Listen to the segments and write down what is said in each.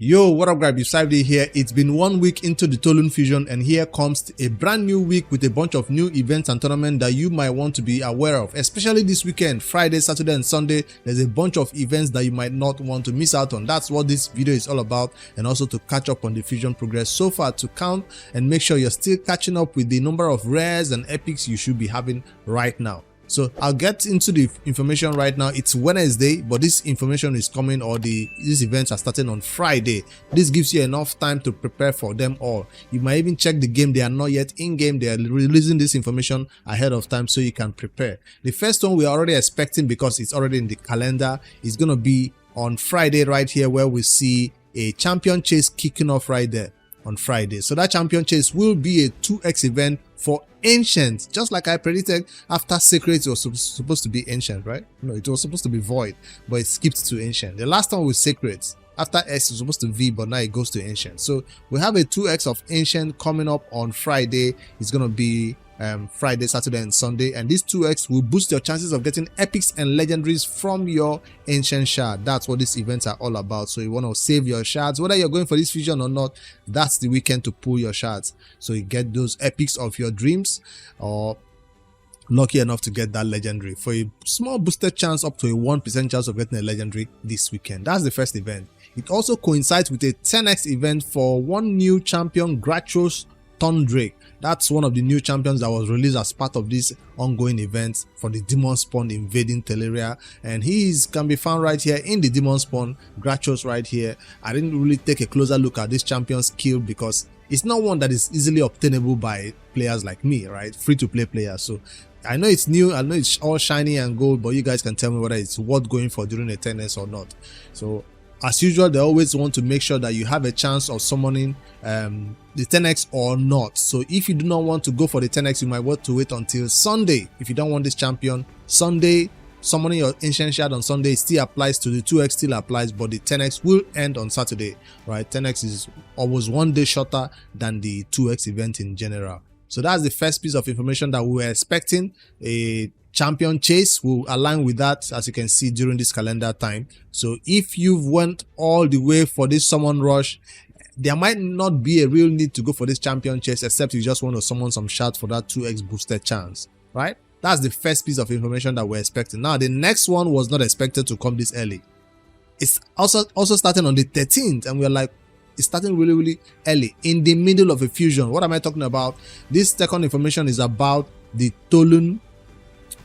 Yo, what up guys, Beside here. It's been 1 week into the Tholin fusion and here comes a brand new week with a bunch of new events and tournaments that you might want to be aware of, especially this weekend, Friday, Saturday and Sunday. There's a bunch of events that you might not want to miss out on. That's what this video is all about, and also to catch up on the fusion progress so far, to count and make sure you're still catching up with the number of rares and epics you should be having right now. So I'll get into the information right now. It's Wednesday, but this information is coming, or these events are starting on Friday. This gives you enough time to prepare for them all. You might even check the game. They are not yet in game. They are releasing this information ahead of time so you can prepare. The first one we are already expecting, because it's already in the calendar, is going to be on Friday right here, where we see a champion chase kicking off right there on Friday. So that champion chase will be a 2x event for ancient, just like I predicted. After sacred, it was supposed to be ancient, right? No, it was supposed to be void, but it skipped to ancient. The last one was sacred. After S, it was supposed to V, but now it goes to ancient. So we have a 2x of ancient coming up on Friday. It's gonna be Friday, Saturday and Sunday, and this 2x will boost your chances of getting epics and legendaries from your ancient shard. That's what these events are all about. So you want to save your shards, whether you're going for this fusion or not. That's the weekend to pull your shards, so you get those epics of your dreams, or lucky enough to get that legendary for a small boosted chance, up to a 1% chance of getting a legendary this weekend. That's the first event. It also coincides with a 10x event for one new champion, Grachos Thundrake. That's one of the new champions that was released as part of this ongoing event for the demon spawn invading Teleria, and he can be found right here in the demon spawn, Grachos right here. I didn't really take a closer look at this champion's skill because it's not one that is easily obtainable by players like me, right? Free to play players. So I know it's new, I know it's all shiny and gold, but you guys can tell me whether it's worth going for during a 10s or not. So as usual, they always want to make sure that you have a chance of summoning the 10x or not. So if you do not want to go for the 10x, you might want to wait until Sunday. If you don't want this champion, Sunday, summoning your ancient shard on Sunday still applies to the 2x, still applies, but the 10x will end on Saturday, right? 10x is almost 1 day shorter than the 2x event in general. So that's the first piece of information that we were expecting. A champion chase will align with that, as you can see, during this calendar time. So if you've went all the way for this summon rush, there might not be a real need to go for this champion chase, except you just want to summon some shards for that 2x boosted chance, right? That's the first piece of information that we're expecting. Now the next one was not expected to come this early. It's also starting on the 13th, and we're like, it's starting really early, in the middle of a fusion. What am I talking about? This second information is about the Tholin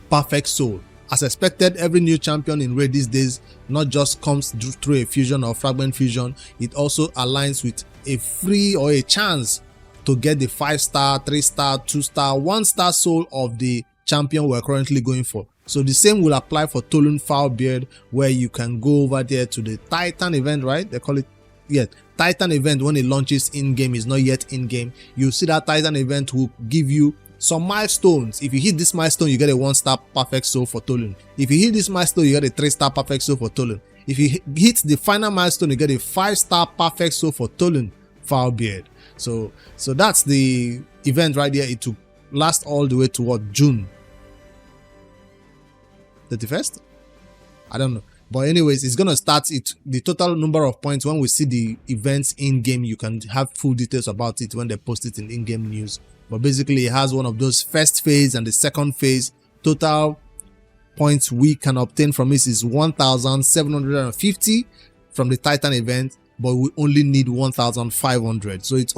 Perfect Soul. As expected, every new champion in raid these days not just comes through a fusion or fragment fusion, it also aligns with a free or a chance to get the 5-star, 3-star, 2-star, 1-star soul of the champion we're currently going for. So the same will apply for Tholin Foulbeard, where you can go over there to the Titan event, right? They call it, yeah, Titan event. When it launches in-game, is not yet in-game. You see that Titan event will give you some milestones. If you hit this milestone, you get a 1-star perfect soul for Tholin. If you hit this milestone, you get a 3-star perfect soul for Tholin. If you hit the final milestone, you get a 5-star perfect soul for Tholin Foulbeard. So that's the event right here. It will last all the way to what, June 31st? I don't know. But anyways, it's gonna start the total number of points. When we see the events in game, you can have full details about it when they post it in game news. But basically, it has one of those first phase and the second phase. Total points we can obtain from this is 1,750 from the Titan event, but we only need 1,500. So it's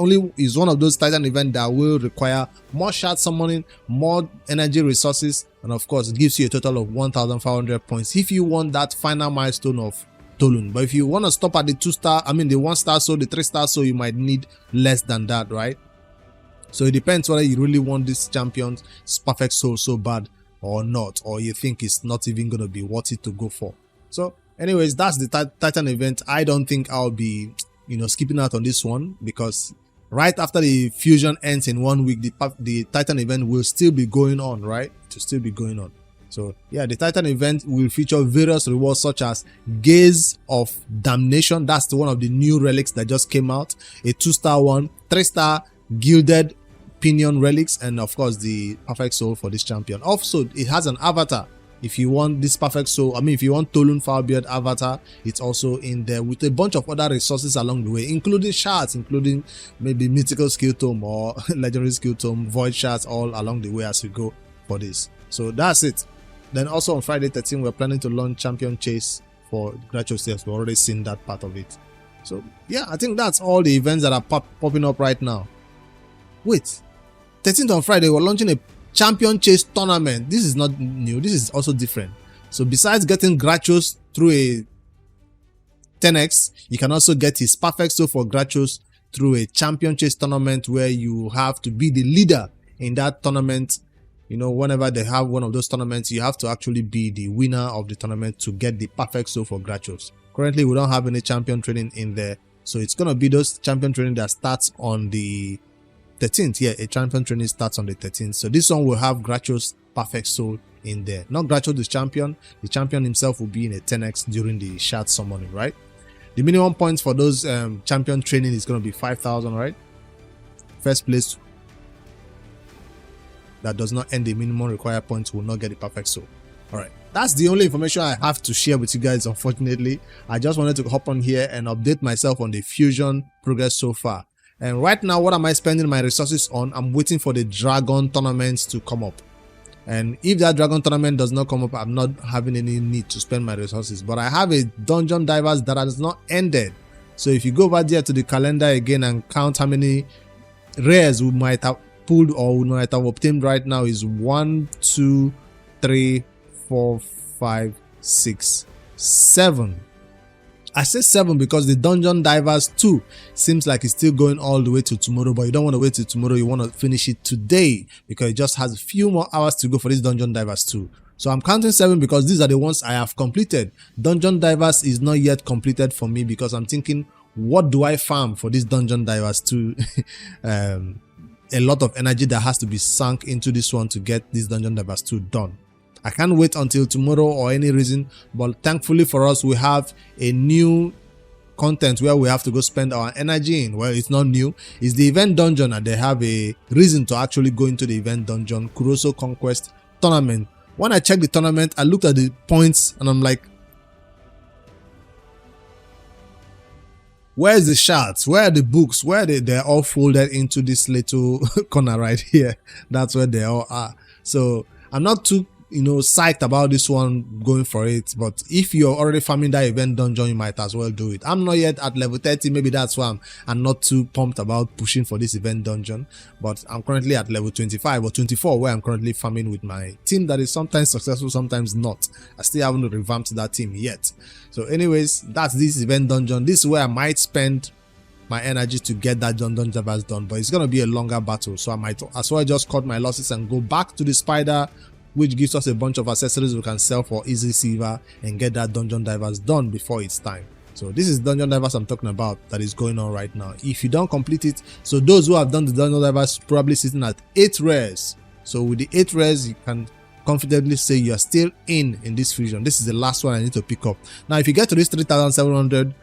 one of those Titan events that will require more shard summoning, more energy resources, and of course it gives you a total of 1,500 points if you want that final milestone of Tholin. But if you want to stop at the 2-star, I mean the 1-star soul, the 3-star soul, you might need less than that, right? So it depends whether you really want this champion's perfect soul so bad or not, or you think it's not even going to be worth it to go for. So anyways, that's the Titan event. I don't think I'll be, skipping out on this one, because right after the fusion ends in 1 week, the Titan event will still be going on, right? It will still be going on. So yeah, the Titan event will feature various rewards such as Gaze of Damnation. That's one of the new relics that just came out. A 2-star one, 3-star Gilded Pinion relics, and of course the perfect soul for this champion. Also, it has an avatar If you want this perfect soul, if you want Tholin Firebeard avatar, it's also in there with a bunch of other resources along the way, including shards, including maybe mythical skill tome or legendary skill tome, void shards, all along the way as we go for this. So that's it. Then also on Friday 13, we're planning to launch Champion Chase for Grachos Tales. We've already seen that part of it. So yeah, I think that's all the events that are popping up right now. Wait, 13th on Friday, we're launching a Champion Chase tournament. This is not new, this is also different. So besides getting Grachos through a 10x, you can also get his perfect soul for Grachos through a Champion Chase tournament where you have to be the leader in that tournament. You know, whenever they have one of those tournaments, you have to actually be the winner of the tournament to get the perfect soul for Grachos. Currently, we don't have any champion training in there, so it's gonna be those champion training that starts on the 13th. Yeah, a champion training starts on the 13th. So this one will have Grachos perfect soul in there. Not Grachos the champion himself will be in a 10x during the shard summoning, right? The minimum points for those champion training is going to be 5,000, right? First place that does not end the minimum required points will not get the perfect soul. All right, that's the only information I have to share with you guys. Unfortunately, I just wanted to hop on here and update myself on the fusion progress so far. And right now, what am I spending my resources on? I'm waiting for the dragon tournaments to come up. And if that dragon tournament does not come up, I'm not having any need to spend my resources. But I have a dungeon divers that has not ended. So if you go over there to the calendar again and count how many rares we might have pulled or we might have obtained right now, is 1, 2, 3, 4, 5, 6, 7. I say 7 because the Dungeon Divers 2 seems like it's still going all the way to tomorrow, but you don't want to wait till tomorrow. You want to finish it today because it just has a few more hours to go for this Dungeon Divers 2. So I'm counting 7 because these are the ones I have completed. Dungeon Divers is not yet completed for me because I'm thinking, what do I farm for this Dungeon Divers 2? A lot of energy that has to be sunk into this one to get this Dungeon Divers 2 done. I can't wait until tomorrow or any reason, but thankfully for us, we have a new content where we have to go spend our energy in. Well, it's not new. It's the event dungeon, and they have a reason to actually go into the event dungeon, Kuroso Conquest Tournament. When I checked the tournament, I looked at the points and I'm like, where's the shards? Where are the books? Where are they? They're all folded into this little corner right here. That's where they all are. So I'm not too psyched about this one going for it, but if you're already farming that event dungeon, you might as well do it. I'm not yet at level 30, maybe that's why I'm not too pumped about pushing for this event dungeon, but I'm currently at level 25 or 24 where I'm currently farming with my team that is sometimes successful, sometimes not. I still haven't revamped that team yet. So anyways, that's this event dungeon. This is where I might spend my energy to get that Dungeon Divers done, but it's going to be a longer battle, so I might as well just cut my losses and go back to the spider, which gives us a bunch of accessories we can sell for easy silver and get that Dungeon Divers done before it's time. So this is Dungeon Divers I'm talking about that is going on right now. If you don't complete it, so those who have done the Dungeon Divers probably sitting at 8 rares. So with the 8 rares, you can confidently say you are still in this fusion. This is the last one I need to pick up. Now, if you get to this 3,700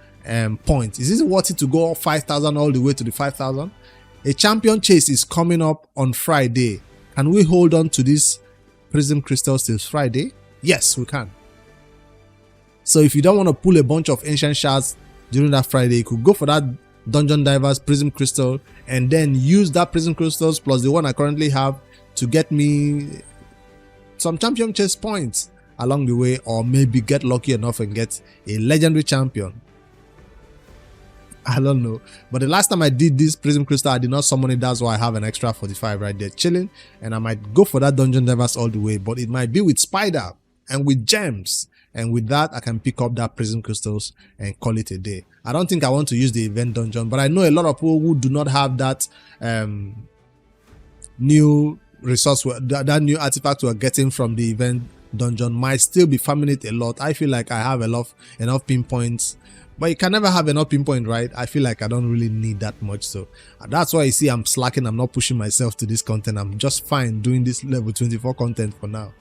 points, is it worth it to go 5,000 all the way to the 5,000? A champion chase is coming up on Friday. Can we hold on to this Prism Crystals till Friday? Yes, we can. So if you don't want to pull a bunch of ancient shards during that Friday, you could go for that Dungeon Divers Prism Crystal and then use that Prism Crystals plus the one I currently have to get me some champion chase points along the way, or maybe get lucky enough and get a legendary champion. I don't know, but the last time I did this Prism Crystal, I did not summon it. That's why I have an extra 45 right there chilling, and I might go for that Dungeon Divers all the way, but it might be with Spider and with gems, and with that I can pick up that Prism Crystals and call it a day. I don't think I want to use the event dungeon, but I know a lot of people who do not have that new resource, that new artifact we're getting from the event dungeon might still be farming it a lot. I feel like I have enough pinpoints. But you can never have enough pinpoint, right? I feel like I don't really need that much. So that's why you see I'm slacking. I'm not pushing myself to this content. I'm just fine doing this level 24 content for now.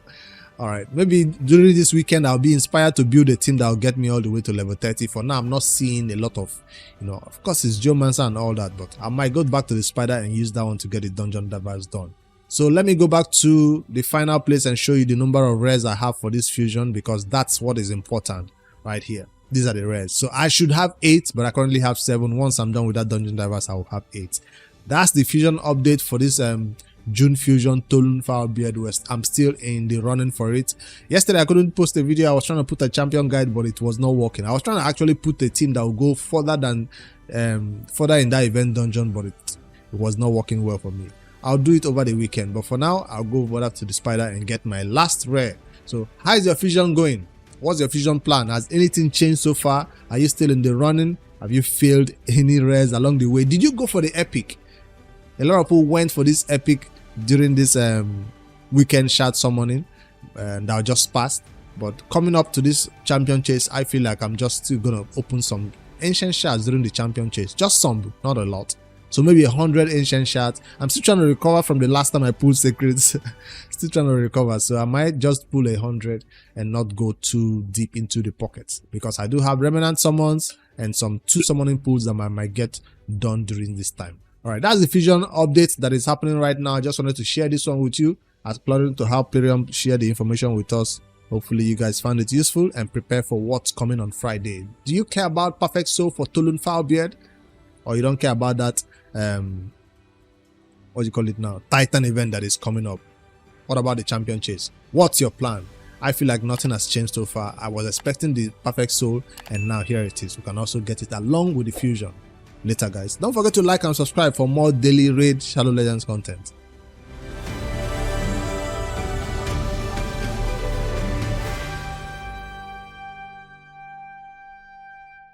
All right. Maybe during this weekend, I'll be inspired to build a team that will get me all the way to level 30. For now, I'm not seeing a lot of, of course, it's Geomancer and all that. But I might go back to the spider and use that one to get the Dungeon Divers done. So let me go back to the final place and show you the number of rares I have for this fusion, because that's what is important right here. These are the rares. So I should have 8, but I currently have 7. Once I'm done with that dungeon divers, I will have 8. That's the fusion update for this June fusion Tholin Firebeard West. I'm still in the running for it. Yesterday I couldn't post a video. I was trying to put a champion guide, but it was not working. I was trying to actually put a team that will go further than further in that event dungeon, but it was not working well for me. I'll do it over the weekend, but for now I'll go over to the spider and get my last rare. So how is your fusion going? What's your fusion plan? Has anything changed so far? Are you still in the running? Have you failed any rares along the way? Did you go for the epic? A lot of people went for this epic during this weekend shard summoning that just passed. But coming up to this champion chase, I feel like I'm just still gonna open some ancient shards during the champion chase. Just some, not a lot. So maybe 100 ancient shards. I'm still trying to recover from the last time I pulled secrets. Still trying to recover. So I might just pull 100 and not go too deep into the pockets, because I do have remnant summons and some 2 summoning pools that I might get done during this time. Alright, that's the fusion update that is happening right now. I just wanted to share this one with you, as planning to help Plarium share the information with us. Hopefully you guys found it useful and prepare for what's coming on Friday. Do you care about Perfect Soul for Tholin Firebeard? Or you don't care about that what do you call it now, Titan event that is coming up? What about the champion chase? What's your plan? I feel like nothing has changed so far. I was expecting the Perfect Soul, and now here it is. We can also get it along with the fusion later, guys. Don't forget to like and subscribe for more daily raid Shadow Legends content.